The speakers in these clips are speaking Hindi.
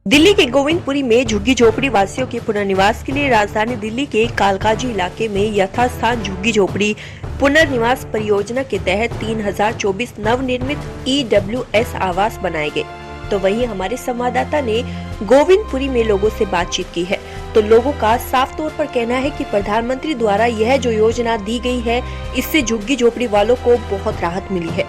दिल्ली के गोविंदपुरी में झुग्गी झोपड़ी वासियों के पुनर्निवास के लिए राजधानी दिल्ली के कालकाजी इलाके में यथास्थान झुग्गी झोपड़ी पुनर्निवास परियोजना के तहत 3024 नवनिर्मित EWS आवास बनाए गए। तो वहीं हमारे संवाददाता ने गोविंदपुरी में लोगों से बातचीत की है, तो लोगों का साफ तौर पर कहना है कि प्रधानमंत्री द्वारा यह जो योजना दी गई है, इससे झुग्गी झोपड़ी वालों को बहुत राहत मिली है।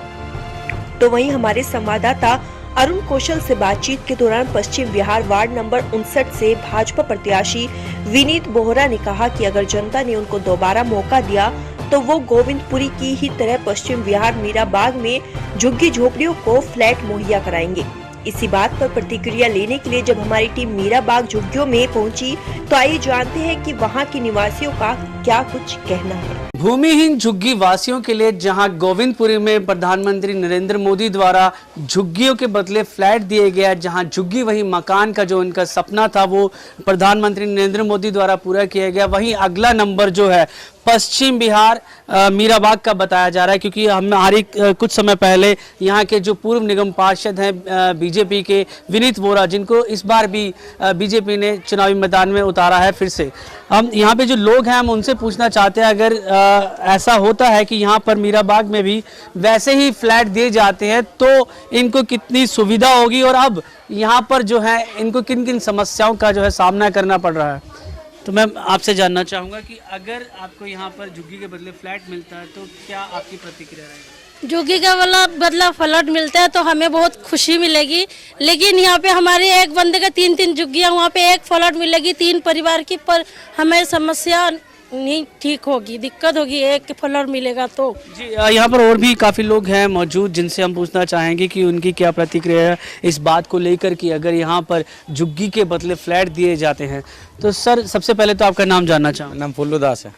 तो वहीं हमारे संवाददाता अरुण कौशल से बातचीत के दौरान पश्चिम बिहार वार्ड नंबर 59 से भाजपा प्रत्याशी विनीत बोहरा ने कहा कि अगर जनता ने उनको दोबारा मौका दिया तो वो गोविंदपुरी की ही तरह पश्चिम बिहार मीराबाग में झुग्गी झोपड़ियों को फ्लैट मुहैया कराएंगे। इसी बात पर प्रतिक्रिया लेने के लिए जब हमारी टीम मीराबाग झुग्गियों में पहुंची, तो आइए जानते हैं कि वहां के निवासियों का क्या कुछ कहना है। भूमिहीन झुग्गी वासियों के लिए जहां गोविंदपुरी में प्रधानमंत्री नरेंद्र मोदी द्वारा झुग्गियों के बदले फ्लैट दिए गया, जहां झुग्गी वहीं मकान का जो उनका सपना था वो प्रधानमंत्री नरेंद्र मोदी द्वारा पूरा किया गया, वहीं अगला नंबर जो है पश्चिम बिहार मीराबाग का बताया जा रहा है। क्योंकि हमारी कुछ समय पहले यहाँ के जो पूर्व निगम पार्षद हैं बीजेपी के विनीत बोहरा, जिनको इस बार भी बीजेपी ने चुनावी मैदान में उतारा है फिर से, हम यहाँ पे जो लोग हैं हम उनसे पूछना चाहते हैं, अगर ऐसा होता है कि यहाँ पर मीराबाग में भी वैसे ही फ्लैट दिए जाते हैं तो इनको कितनी सुविधा होगी और अब यहाँ पर जो है इनको किन किन समस्याओं का जो है सामना करना पड़ रहा है। तो मैं आपसे जानना चाहूँगा कि अगर आपको यहाँ पर झुग्गी के बदले फ्लैट मिलता है तो क्या आपकी प्रतिक्रिया रहेगी? झुग्गी का बदला फ्लैट मिलता है तो हमें बहुत खुशी मिलेगी, लेकिन यहाँ पे हमारे एक बंदे का 3-3 झुग्गियाँ, वहाँ पे एक फ्लैट मिलेगी 3 परिवार की, पर हमें समस्या नहीं ठीक होगी, दिक्कत होगी, एक फ्लैट मिलेगा तो। जी, यहाँ पर और भी काफ़ी लोग हैं मौजूद जिनसे हम पूछना चाहेंगे कि उनकी क्या प्रतिक्रिया है इस बात को लेकर कि अगर यहाँ पर झुग्गी के बदले फ्लैट दिए जाते हैं। तो सर, सबसे पहले तो आपका नाम जानना चाहूँगा। नाम फुल्लू दास है।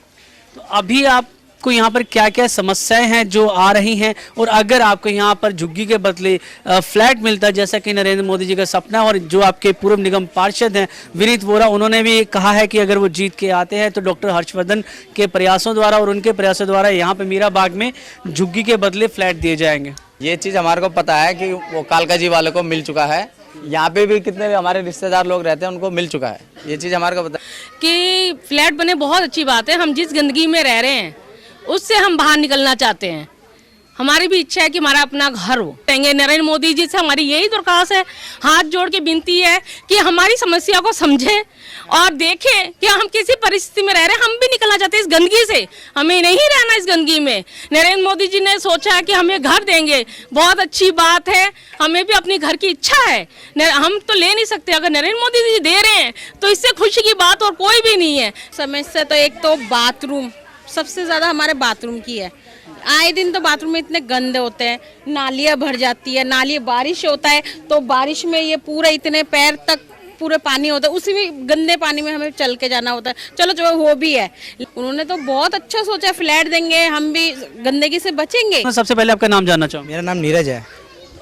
तो अभी आपको यहाँ पर क्या क्या समस्याएं हैं जो आ रही हैं, और अगर आपको यहाँ पर झुग्गी के बदले फ्लैट मिलता है जैसा कि नरेंद्र मोदी जी का सपना है, और जो आपके पूर्व निगम पार्षद हैं विनीत बोहरा, उन्होंने भी कहा है कि अगर वो जीत के आते हैं तो डॉक्टर हर्षवर्धन के प्रयासों द्वारा और उनके प्रयासों द्वारा यहाँ पर मीराबाग में झुग्गी के बदले फ्लैट दिए जाएंगे। ये चीज़ हमारे को पता है कि वो कालकाजी वालों को मिल चुका है, यहाँ पे भी कितने हमारे रिश्तेदार लोग रहते हैं उनको मिल चुका है। ये चीज़ हमारे को पता है कि फ्लैट बने, बहुत अच्छी बात है। हम जिस गंदगी में रह रहे हैं उससे हम बाहर निकलना चाहते हैं। हमारी भी इच्छा है कि हमारा अपना घर हो। नरेंद्र मोदी जी से हमारी यही दरख्वास्त है, हाथ जोड़ के विनती है कि हमारी समस्या को समझें और देखें कि हम किसी परिस्थिति में रह रहे हैं। हम भी निकलना चाहते हैं इस गंदगी से, हमें नहीं रहना इस गंदगी में। नरेंद्र मोदी जी ने सोचा है कि हमें घर देंगे, बहुत अच्छी बात है। हमें भी अपनी घर की इच्छा है, हम तो ले नहीं सकते। अगर नरेंद्र मोदी जी दे रहे हैं तो इससे खुशी की बात और कोई भी नहीं है। समस्या तो एक तो बाथरूम, सबसे ज़्यादा हमारे बाथरूम की है। आए दिन तो बाथरूम में इतने गंदे होते हैं, नालियाँ भर जाती है, नाली बारिश होता है तो बारिश में ये पूरे इतने पैर तक पूरे पानी होता है, उसी में गंदे पानी में हमें चल के जाना होता है। चलो जो वो भी है, उन्होंने तो बहुत अच्छा सोचा, फ्लैट देंगे, हम भी गंदगी से बचेंगे। तो सबसे पहले आपका नाम जानना चाहूँगा। मेरा नाम नीरज है।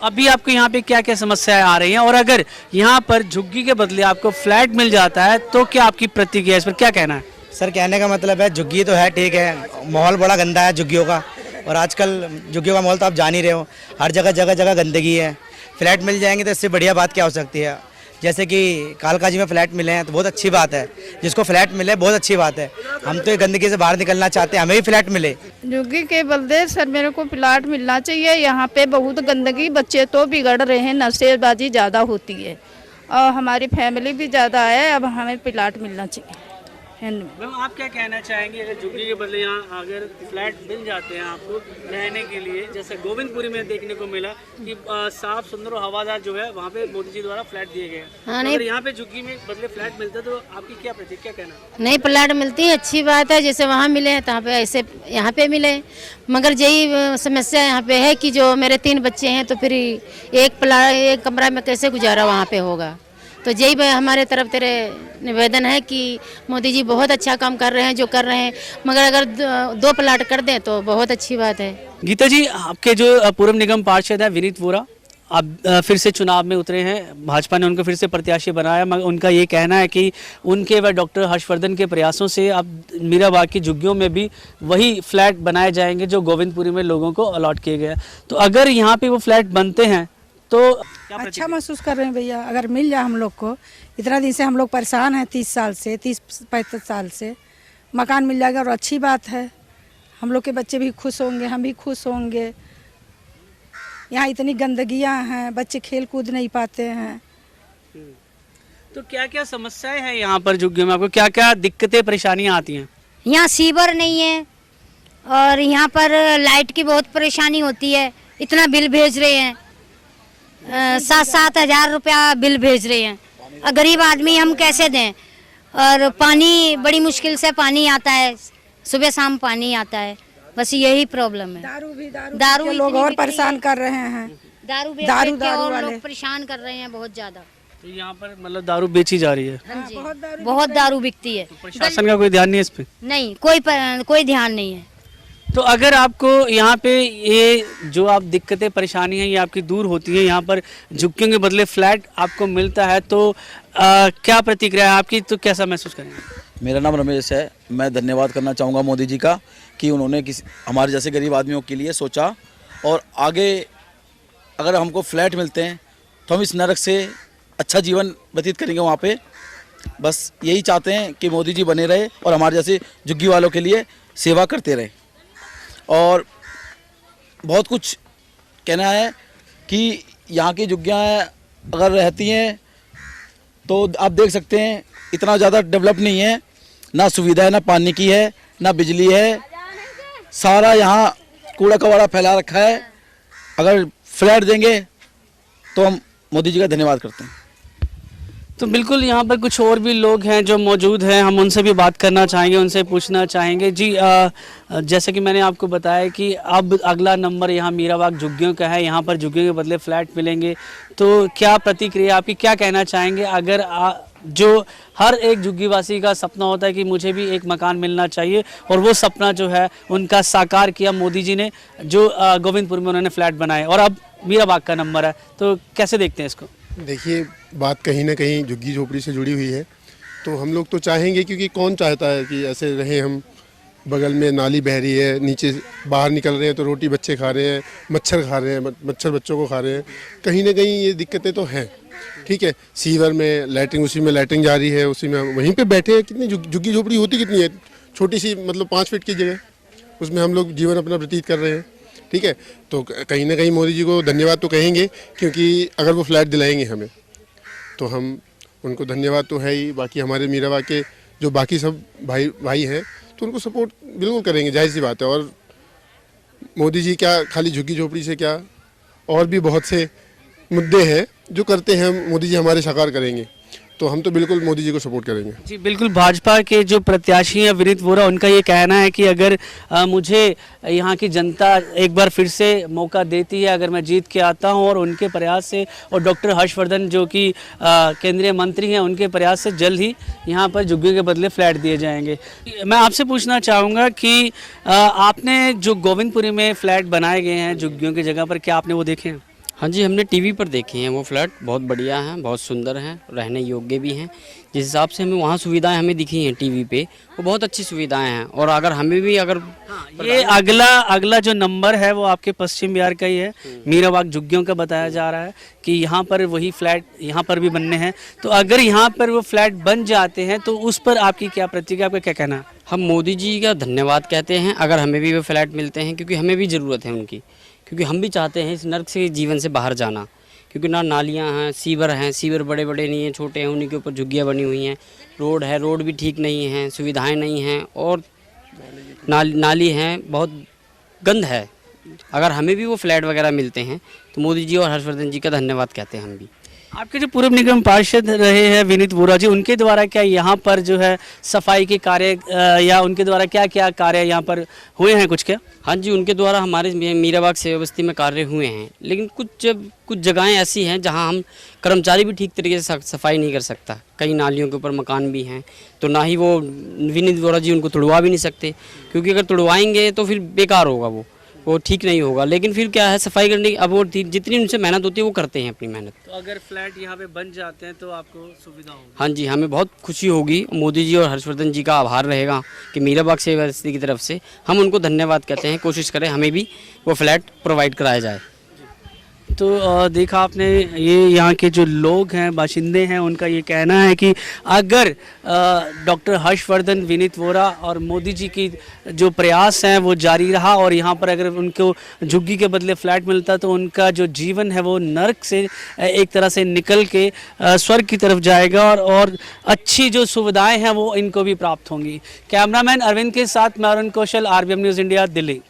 अभी आपको यहाँ पे क्या क्या समस्याएं आ रही हैं, और अगर यहाँ पर झुग्गी के बदले आपको फ्लैट मिल जाता है तो क्या आपकी प्रतिक्रिया, इस पर क्या कहना है? सर, कहने का मतलब है झुग्गी तो है, ठीक है, माहौल बड़ा गंदा है झुग्गियों का, और आजकल झुग्गियों का माहौल तो आप जान ही रहे हो, हर जगह जगह जगह गंदगी है। फ्लैट मिल जाएंगे तो इससे बढ़िया बात क्या हो सकती है। जैसे कि कालकाजी में फ्लैट मिले हैं तो बहुत अच्छी बात है, जिसको फ्लैट मिले बहुत अच्छी बात है। हम तो ये गंदगी से बाहर निकलना चाहते हैं, हमें भी फ्लैट मिले। झुग्गी के बदले सर मेरे को प्लाट मिलना चाहिए। यहाँ पे बहुत गंदगी, बच्चे तो बिगड़ रहे हैं, नशेबाजी ज़्यादा होती है और हमारी फैमिली भी ज़्यादा है। अब हमें प्लाट मिलना चाहिए। मैम, आप क्या कहना चाहेंगे अगर झुग्गी के बदले यहाँ अगर फ्लैट मिल जाते हैं आपको रहने के लिए, जैसे गोविंदपुरी में देखने को मिला कि साफ सुंदर और हवादार जो है वहाँ पे मोदी जी द्वारा फ्लैट दिए गए हैं। हाँ, अगर यहाँ पे झुग्गी में बदले फ्लैट मिलता है तो आपकी क्या प्रतिक्रिया, क्या कहना? नहीं, प्लाट मिलती है, अच्छी बात है। जैसे वहाँ मिले हैं तो ऐसे यहाँ पे मिले, मगर यही समस्या यहाँ पे है कि जो मेरे 3 बच्चे हैं तो फिर एक कमरा में कैसे गुजारा वहाँ पे होगा। तो यही हमारे तरफ तेरे निवेदन है कि मोदी जी बहुत अच्छा काम कर रहे हैं जो कर रहे हैं, मगर अगर 2 प्लाट कर दें तो बहुत अच्छी बात है। गीता जी, आपके जो पूर्व निगम पार्षद है विनीत बोहरा, अब फिर से चुनाव में उतरे हैं, भाजपा ने उनको फिर से प्रत्याशी बनाया, मगर उनका ये कहना है कि उनके व डॉक्टर हर्षवर्धन के प्रयासों से अब मीराबाग की झुग्गियों में भी वही फ्लैट बनाए जाएंगे जो गोविंदपुरी में लोगों को अलॉट किए गए। तो अगर यहाँ पे वो फ्लैट बनते हैं तो क्या अच्छा महसूस कर रहे हैं भैया, अगर मिल जाए हम लोग को। इतना दिन से हम लोग परेशान हैं, 30-35 साल से। मकान मिल जाएगा और अच्छी बात है, हम लोग के बच्चे भी खुश होंगे, हम भी खुश होंगे। यहाँ इतनी गंदगियाँ हैं, बच्चे खेल कूद नहीं पाते हैं। तो क्या क्या समस्याएं हैं यहाँ पर झुग्गियों में, आपको क्या क्या दिक्कतें परेशानियाँ आती हैं? यहाँ सीवर नहीं है और यहाँ पर लाइट की बहुत परेशानी होती है। इतना बिल भेज रहे हैं, 7-7 हज़ार रुपया बिल भेज रहे हैं। और गरीब आदमी हम कैसे दें? और पानी बड़ी मुश्किल से पानी आता है, सुबह शाम पानी आता है, बस यही प्रॉब्लम है। दारू के लोग और परेशान कर रहे हैं। दारू दारू और वाले लोग परेशान कर रहे हैं बहुत ज्यादा। तो यहाँ पर मतलब दारू बेची जा रही है? हाँ जी, बहुत दारू बिकती है। प्रशासन का कोई ध्यान नहीं है इस पे? नहीं, कोई ध्यान नहीं है। तो अगर आपको यहाँ पे ये जो आप दिक्कतें परेशानी हैं ये आपकी दूर होती है, यहाँ पर झुग्गियों के बदले फ्लैट आपको मिलता है, तो क्या प्रतिक्रिया है आपकी, तो कैसा महसूस करेंगे? मेरा नाम रमेश है। मैं धन्यवाद करना चाहूँगा मोदी जी का कि उन्होंने हमारे जैसे गरीब आदमियों के लिए सोचा, और आगे अगर हमको फ्लैट मिलते हैं तो हम इस नरक से अच्छा जीवन व्यतीत करेंगे वहाँ पे। बस यही चाहते हैं कि मोदी जी बने रहे और हमारे जैसे झुग्गी वालों के लिए सेवा करते रहे। और बहुत कुछ कहना है कि यहाँ की झुग्गियाँ अगर रहती हैं तो आप देख सकते हैं इतना ज़्यादा डेवलप नहीं है, ना सुविधा है, ना पानी की है, ना बिजली है, सारा यहाँ कूड़ा कबाड़ा फैला रखा है। अगर फ्लैट देंगे तो हम मोदी जी का धन्यवाद करते हैं। तो बिल्कुल यहाँ पर कुछ और भी लोग हैं जो मौजूद हैं, हम उनसे भी बात करना चाहेंगे, उनसे पूछना चाहेंगे। जी जैसे कि मैंने आपको बताया कि अब अगला नंबर यहाँ मीराबाग झुग्गियों का है, यहाँ पर झुग्गियों के बदले फ्लैट मिलेंगे, तो क्या प्रतिक्रिया आपकी, क्या कहना चाहेंगे? अगर जो हर एक झुग्गीवासी का सपना होता है कि मुझे भी एक मकान मिलना चाहिए, और वो सपना जो है उनका साकार किया मोदी जी ने, जो गोविंदपुर में उन्होंने फ्लैट बनाए, और अब मीराबाग का नंबर है, तो कैसे देखते हैं इसको? देखिए, बात कहीं ना कहीं झुग्गी झोपड़ी से जुड़ी हुई है, तो हम लोग तो चाहेंगे, क्योंकि कौन चाहता है कि ऐसे रहें हम। बगल में नाली बह रही है, नीचे बाहर निकल रहे हैं तो रोटी बच्चे खा रहे हैं, मच्छर खा रहे हैं, मच्छर बच्चों को खा रहे हैं। कहीं ना कहीं ये दिक्कतें तो हैं। ठीक है, सीवर में लैट्रिन, उसी में लैट्रिन जा रही है, उसी में वहीं पे बैठे हैं। कितनी झुग्गी झोपड़ी होती कितनी है, छोटी सी, मतलब 5 फीट की जगह, उसमें हम लोग जीवन अपना व्यतीत कर रहे हैं। ठीक है, तो कहीं ना कहीं मोदी जी को धन्यवाद तो कहेंगे, क्योंकि अगर वो फ्लैट दिलाएंगे हमें तो हम उनको धन्यवाद तो है ही। बाकी हमारे मीराबाग के जो बाकी सब भाई हैं तो उनको सपोर्ट बिल्कुल करेंगे, जाहिर सी बात है। और मोदी जी क्या खाली झुग्गी झोपड़ी से, क्या और भी बहुत से मुद्दे हैं जो करते हैं, मोदी जी हमारे साकार करेंगे, तो हम तो बिल्कुल मोदी जी को सपोर्ट करेंगे। जी बिल्कुल, भाजपा के जो प्रत्याशी हैं विनीत वोरा, उनका ये कहना है कि अगर मुझे यहाँ की जनता एक बार फिर से मौका देती है, अगर मैं जीत के आता हूँ, और उनके प्रयास से, और डॉक्टर हर्षवर्धन जो कि केंद्रीय मंत्री हैं, उनके प्रयास से जल्द ही यहाँ पर झुग्गियों के बदले फ्लैट दिए जाएंगे। मैं आपसे पूछना चाहूँगा कि आपने जो गोविंदपुरी में फ्लैट बनाए गए हैं झुग्गियों की जगह पर, क्या आपने वो देखे हैं? हाँ जी, हमने टीवी पर देखे हैं वो फ्लैट, बहुत बढ़िया हैं, बहुत सुंदर हैं, रहने योग्य भी हैं। जिस हिसाब से हमें वहाँ सुविधाएं हमें दिखी हैं टीवी पे, वो बहुत अच्छी सुविधाएं हैं। और अगर हमें भी ये अगला जो नंबर है वो आपके पश्चिम बिहार का ही है, मीराबाग झुग्गियों का बताया जा रहा है कि यहाँ पर वही फ्लैट यहाँ पर भी बनने हैं। तो अगर यहाँ पर वो फ्लैट बन जाते हैं तो उस पर आपकी क्या प्रतिक्रिया, आपका क्या कहना है? हम मोदी जी का धन्यवाद कहते हैं अगर हमें भी वो फ्लैट मिलते हैं, क्योंकि हमें भी ज़रूरत है उनकी, क्योंकि हम भी चाहते हैं इस नर्क से जीवन से बाहर जाना। क्योंकि ना नालियाँ हैं, सीवर बड़े बड़े नहीं हैं, छोटे हैं, उन्हीं के ऊपर झुग्गियाँ बनी हुई हैं। रोड है, रोड भी ठीक नहीं है, सुविधाएं नहीं हैं, और नाली हैं, बहुत गंद है। अगर हमें भी वो फ्लैट वगैरह मिलते हैं तो मोदी जी और हर्षवर्धन जी का धन्यवाद कहते हैं हम भी। आपके जो पूर्व निगम पार्षद रहे हैं विनीत वोरा जी, उनके द्वारा क्या यहाँ पर जो है सफाई के कार्य या उनके द्वारा क्या क्या कार्य यहाँ पर हुए हैं कुछ क्या? हाँ जी, उनके द्वारा हमारे मीराबाग सेवा बस्ती में कार्य हुए हैं, लेकिन कुछ जगहें ऐसी हैं जहाँ हम कर्मचारी भी ठीक तरीके से सफाई नहीं कर सकता। कई नालियों के ऊपर मकान भी हैं, तो ना ही वो विनीत वोरा जी उनको तुड़वा भी नहीं सकते, क्योंकि अगर तुड़वाएंगे तो फिर बेकार होगा, वो ठीक नहीं होगा। लेकिन फिर क्या है, सफाई करने की अब वो जितनी उनसे मेहनत होती है वो करते हैं अपनी मेहनत। तो अगर फ्लैट यहाँ पे बन जाते हैं तो आपको सुविधा होगी? हाँ जी, हमें बहुत खुशी होगी। मोदी जी और हर्षवर्धन जी का आभार रहेगा कि मीराबाग सेवा बस्ती की तरफ से हम उनको धन्यवाद कहते हैं। कोशिश करें हमें भी वो फ्लैट प्रोवाइड कराया जाए। तो देखा आपने ये यहाँ के जो लोग हैं, बाशिंदे हैं, उनका ये कहना है कि अगर डॉक्टर हर्षवर्धन, विनीत वोरा और मोदी जी की जो प्रयास हैं वो जारी रहा और यहाँ पर अगर उनको झुग्गी के बदले फ्लैट मिलता तो उनका जो जीवन है वो नर्क से एक तरह से निकल के स्वर्ग की तरफ जाएगा और अच्छी जो सुविधाएं हैं वो इनको भी प्राप्त होंगी। कैमरामैन अरविंद के साथ मैं अरुण कौशल, RBM न्यूज़ इंडिया, दिल्ली।